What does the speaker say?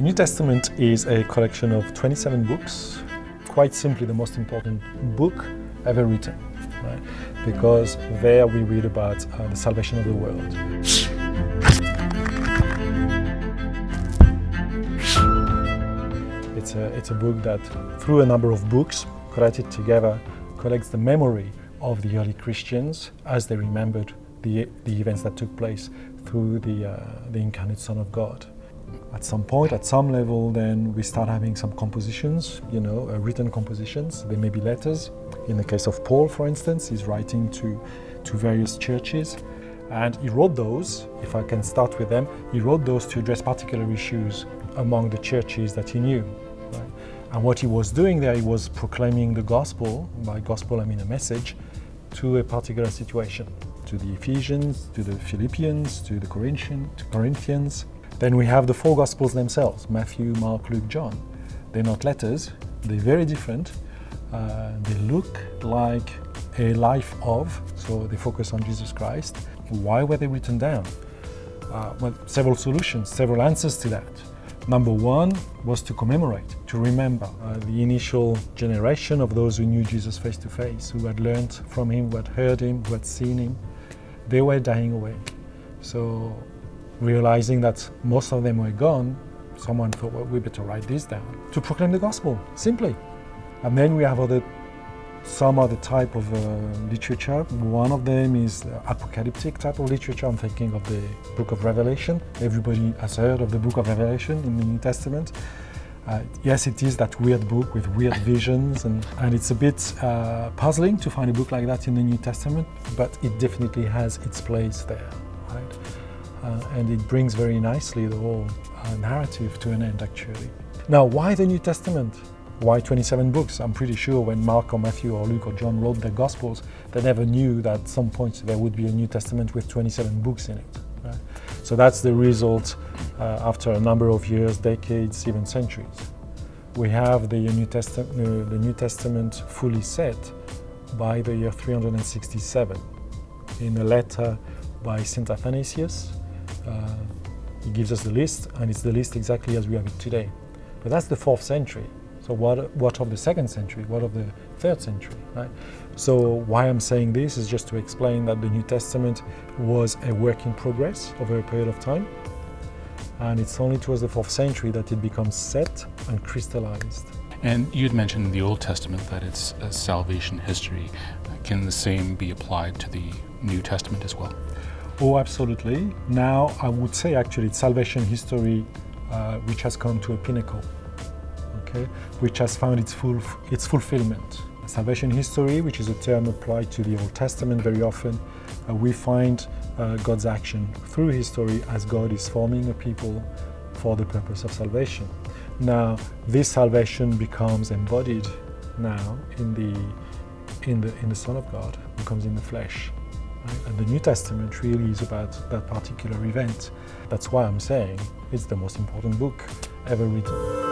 The New Testament is a collection of 27 books, quite simply the most important book ever written, right? Because there we read about the salvation of the world. It's a book that, through a number of books collected together, collects the memory of the early Christians as they remembered the events that took place through the incarnate Son of God. At some point, at some level, then we start having some compositions, written compositions. There may be letters. In the case of Paul, for instance, he's writing to various churches. And he wrote those, if I can start with them, he wrote those to address particular issues among the churches that he knew. Right? And what he was doing there, he was proclaiming the gospel. By gospel, I mean a message, to a particular situation, to the Ephesians, to the Philippians, to the Corinthians. Then we have the four Gospels themselves, Matthew, Mark, Luke, John. They're not letters, they're very different. They look like a life of, so they focus on Jesus Christ. Why were they written down? Well, several solutions, several answers to that. Number one was to commemorate, to remember the initial generation of those who knew Jesus face to face, who had learned from him, who had heard him, who had seen him. They were dying away. So, realizing that most of them were gone, someone thought, well, we better write this down to proclaim the gospel, simply. And then we have some other type of literature. One of them is apocalyptic type of literature. I'm thinking of the book of Revelation. Everybody has heard of the book of Revelation in the New Testament. Yes, it is that weird book with weird visions, and it's a bit puzzling to find a book like that in the New Testament, but it definitely has its place there, right? And it brings very nicely the whole narrative to an end, actually. Now, why the New Testament? Why 27 books? I'm pretty sure when Mark or Matthew or Luke or John wrote their Gospels, they never knew that at some point there would be a New Testament with 27 books in it. Right? So that's the result after a number of years, decades, even centuries. We have the New Testament fully set by the year 367 in a letter by St. Athanasius. He gives us the list, and it's the list exactly as we have it today. But that's the 4th century. So what of the 2nd century? What of the 3rd century? Right? So why I'm saying this is just to explain that the New Testament was a work in progress over a period of time. And it's only towards the 4th century that it becomes set and crystallized. And you'd mentioned in the Old Testament that it's a salvation history. Can the same be applied to the New Testament as well? Oh, absolutely. Now, I would say actually it's salvation history which has come to a pinnacle, okay? Which has found its fulfillment. Salvation history, which is a term applied to the Old Testament very often, we find God's action through history as God is forming a people for the purpose of salvation. Now, this salvation becomes embodied now in the Son of God, who comes in the flesh. Right? And the New Testament really is about that particular event. That's why I'm saying it's the most important book ever written.